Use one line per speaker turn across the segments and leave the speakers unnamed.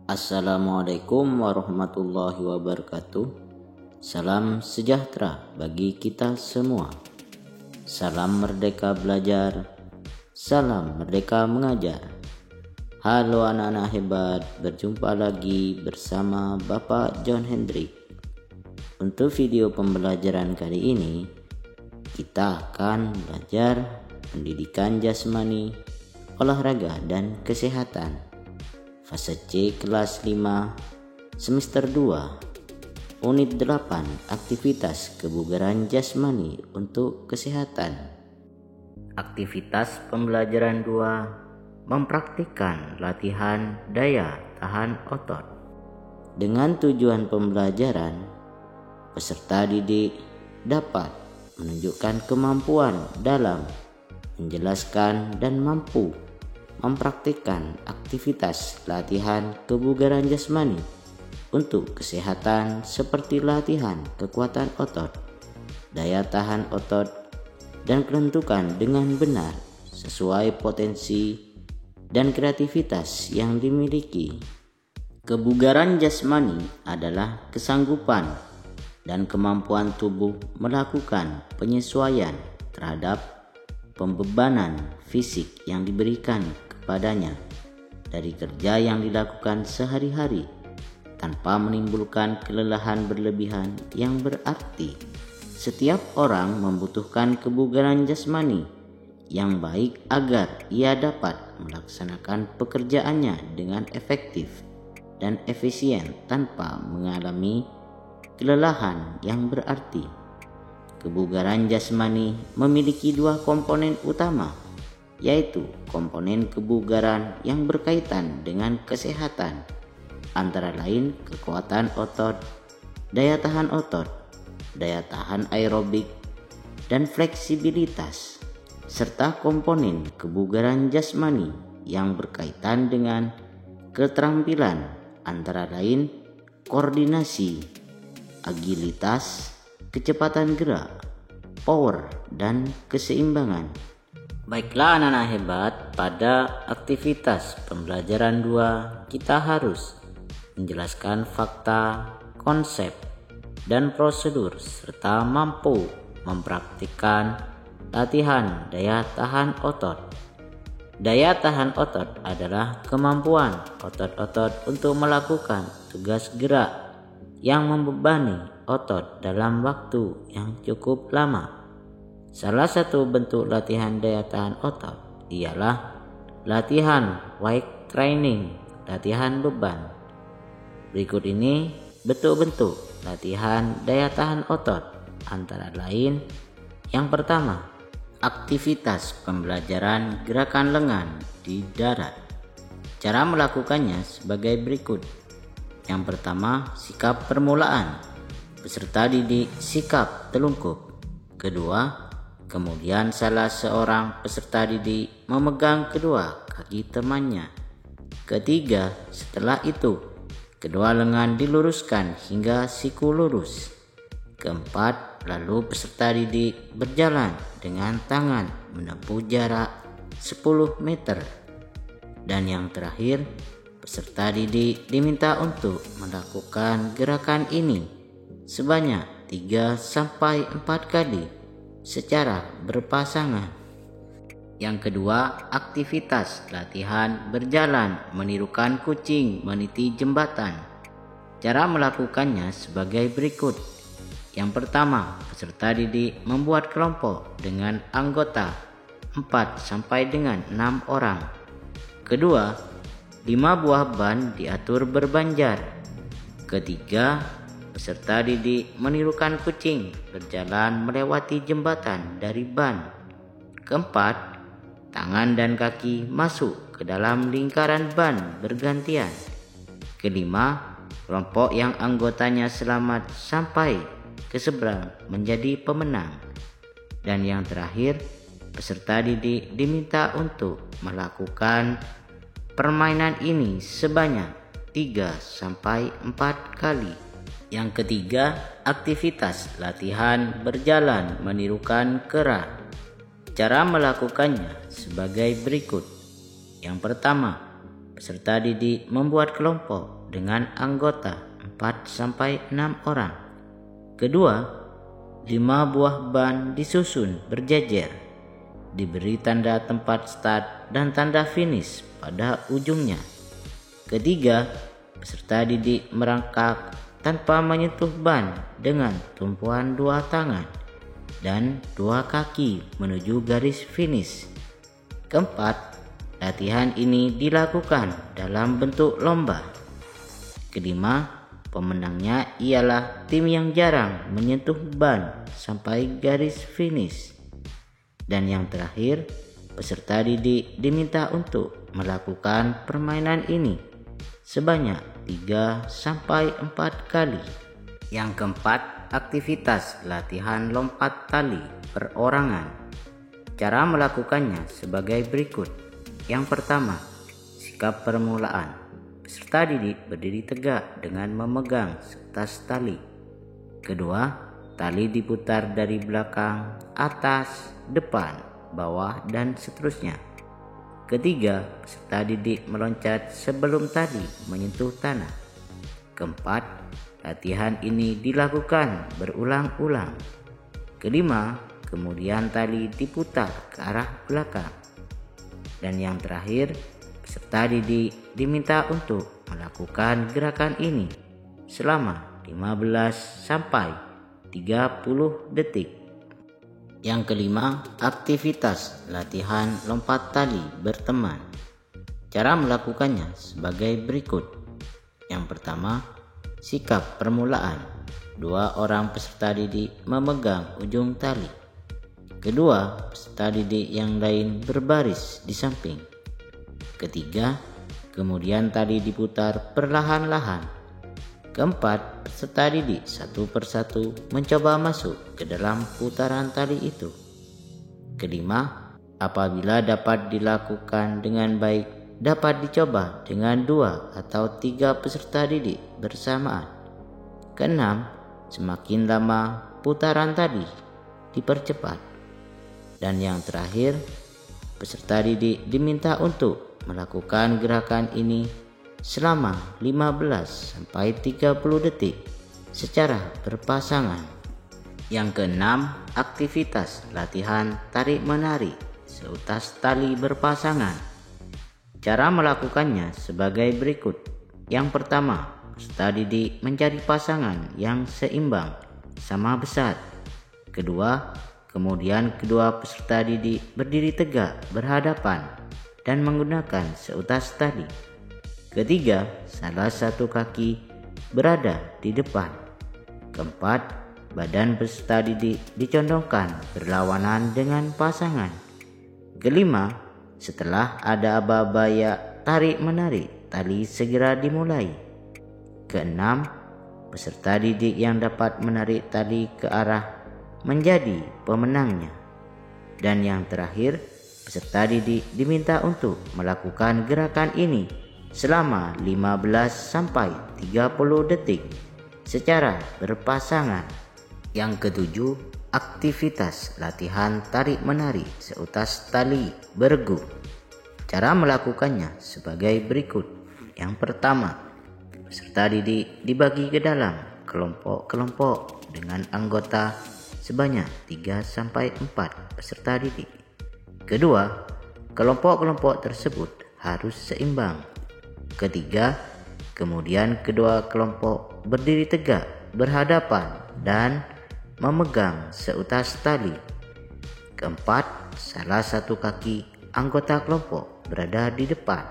Assalamualaikum warahmatullahi wabarakatuh. Salam sejahtera bagi kita semua. Salam merdeka belajar, salam merdeka mengajar. Halo anak-anak hebat, berjumpa lagi bersama Bapak John Hendrik. Untuk video pembelajaran kali ini, kita akan belajar pendidikan jasmani, olahraga dan kesehatan. Fase C kelas 5 semester 2 unit 8 aktivitas kebugaran jasmani untuk kesehatan. Aktivitas pembelajaran 2 mempraktikkan latihan daya tahan otot. Dengan tujuan pembelajaran, peserta didik dapat menunjukkan kemampuan dalam menjelaskan dan mampu mempraktikkan aktivitas latihan kebugaran jasmani untuk kesehatan seperti latihan kekuatan otot, daya tahan otot, dan kelentukan dengan benar sesuai potensi dan kreativitas yang dimiliki. Kebugaran jasmani adalah kesanggupan dan kemampuan tubuh melakukan penyesuaian terhadap pembebanan fisik yang diberikan kepadanya dari kerja yang dilakukan sehari-hari tanpa menimbulkan kelelahan berlebihan yang berarti. Setiap orang membutuhkan kebugaran jasmani yang baik agar ia dapat melaksanakan pekerjaannya dengan efektif dan efisien tanpa mengalami kelelahan yang berarti. Kebugaran jasmani memiliki dua komponen utama, yaitu komponen kebugaran yang berkaitan dengan kesehatan, antara lain kekuatan otot, daya tahan otot, daya tahan aerobik, dan fleksibilitas, serta komponen kebugaran jasmani yang berkaitan dengan keterampilan, antara lain koordinasi, agilitas, kecepatan gerak, power, dan keseimbangan. Baiklah anak-anak hebat, pada aktivitas pembelajaran 2 kita harus menjelaskan fakta, konsep, dan prosedur serta mampu mempraktikkan latihan daya tahan otot. Daya tahan otot adalah kemampuan otot-otot untuk melakukan tugas gerak yang membebani otot dalam waktu yang cukup lama. Salah satu bentuk latihan daya tahan otot ialah latihan weight training, latihan beban. Berikut ini bentuk-bentuk latihan daya tahan otot, antara lain: yang pertama, aktivitas pembelajaran gerakan lengan di darat. Cara melakukannya sebagai berikut. Yang pertama, sikap permulaan. Peserta didik sikap telungkup. Kedua, kemudian salah seorang peserta didik memegang kedua kaki temannya. Ketiga, setelah itu, kedua lengan diluruskan hingga siku lurus. Keempat, lalu peserta didik berjalan dengan tangan menempuh jarak 10 meter. Dan yang terakhir, peserta didik diminta untuk melakukan gerakan ini sebanyak 3-4 kali secara berpasangan. Yang kedua, aktivitas latihan berjalan menirukan kucing meniti jembatan. Cara melakukannya sebagai berikut. Yang pertama, peserta didik membuat kelompok dengan anggota 4 sampai dengan 6 orang. Kedua, 5 buah ban diatur berbanjar. Ketiga, peserta didik menirukan kucing berjalan melewati jembatan dari ban. Keempat, tangan dan kaki masuk ke dalam lingkaran ban bergantian. Kelima, kelompok yang anggotanya selamat sampai ke seberang menjadi pemenang. Dan yang terakhir, peserta didik diminta untuk melakukan permainan ini sebanyak 3-4 kali. Yang ketiga, aktivitas latihan berjalan menirukan kera. Cara melakukannya sebagai berikut. Yang pertama, peserta didik membuat kelompok dengan anggota 4-6 orang. Kedua, 5 buah ban disusun berjejer, diberi tanda tempat start dan tanda finish pada ujungnya. Ketiga, peserta didik merangkak tanpa menyentuh ban dengan tumpuan 2 tangan dan 2 kaki menuju garis finish. Keempat, latihan ini dilakukan dalam bentuk lomba. Kelima, pemenangnya ialah tim yang jarang menyentuh ban sampai garis finish. Dan yang terakhir, peserta didik diminta untuk melakukan permainan ini sebanyak 3-4 kali. Yang keempat, aktivitas latihan lompat tali perorangan. Cara melakukannya sebagai berikut. Yang pertama, sikap permulaan. Peserta didik berdiri tegak dengan memegang seutas tali. Kedua, tali diputar dari belakang, atas, depan, bawah, dan seterusnya. Ketiga, peserta didik meloncat sebelum tali menyentuh tanah. Keempat, latihan ini dilakukan berulang-ulang. Kelima, kemudian tali diputar ke arah belakang. Dan yang terakhir, peserta didik diminta untuk melakukan gerakan ini selama 15-30 detik. Yang kelima, aktivitas latihan lompat tali berteman. Cara melakukannya sebagai berikut. Yang pertama, sikap permulaan. 2 orang peserta didik memegang ujung tali. Kedua, peserta didik yang lain berbaris di samping. Ketiga, kemudian tali diputar perlahan-lahan. Keempat, peserta didik satu persatu mencoba masuk ke dalam putaran tali itu. Kelima, apabila dapat dilakukan dengan baik, dapat dicoba dengan 2 atau 3 peserta didik bersamaan. Keenam, semakin lama putaran tali dipercepat. Dan yang terakhir, peserta didik diminta untuk melakukan gerakan ini selama 15-30 detik secara berpasangan. Yang keenam, aktivitas latihan tarik-menarik seutas tali berpasangan. Cara melakukannya sebagai berikut. Yang pertama, peserta didik mencari pasangan yang seimbang, sama besar. Kedua, kemudian kedua peserta didik berdiri tegak berhadapan dan menggunakan seutas tali. Ketiga, salah satu kaki berada di depan. Keempat, badan peserta didik dicondongkan berlawanan dengan pasangan. Kelima, setelah ada aba-aba tarik-menarik, tali segera dimulai. Keenam, peserta didik yang dapat menarik tali ke arah menjadi pemenangnya. Dan yang terakhir, peserta didik diminta untuk melakukan gerakan ini selama 15-30 detik secara berpasangan. Yang ketujuh, aktivitas latihan tarik-menarik seutas tali bergu. Cara melakukannya sebagai berikut. Yang pertama, peserta didik dibagi ke dalam kelompok-kelompok dengan anggota sebanyak 3-4 peserta didik. Kedua, kelompok-kelompok tersebut harus seimbang. Ketiga, kemudian kedua kelompok berdiri tegak berhadapan dan memegang seutas tali. Keempat, salah satu kaki anggota kelompok berada di depan.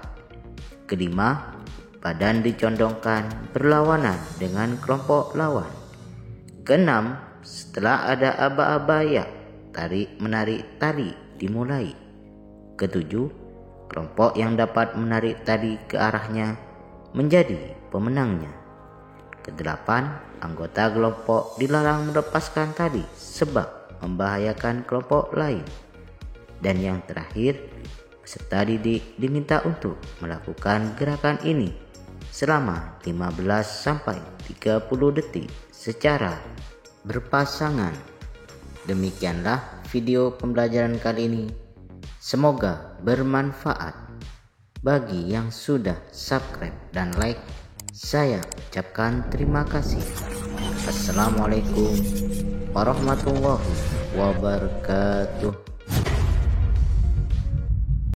Kelima, badan dicondongkan berlawanan dengan kelompok lawan. Keenam, setelah ada aba-aba tarik-menarik tali dimulai. Ketujuh, kelompok yang dapat menarik tali ke arahnya menjadi pemenangnya. Kedelapan, anggota kelompok dilarang melepaskan tali sebab membahayakan kelompok lain. Dan yang terakhir, peserta didik diminta untuk melakukan gerakan ini selama 15-30 detik secara berpasangan. Demikianlah video pembelajaran kali ini. Semoga bermanfaat. Bagi yang sudah subscribe dan like, Saya ucapkan terima kasih. Assalamualaikum warahmatullahi wabarakatuh.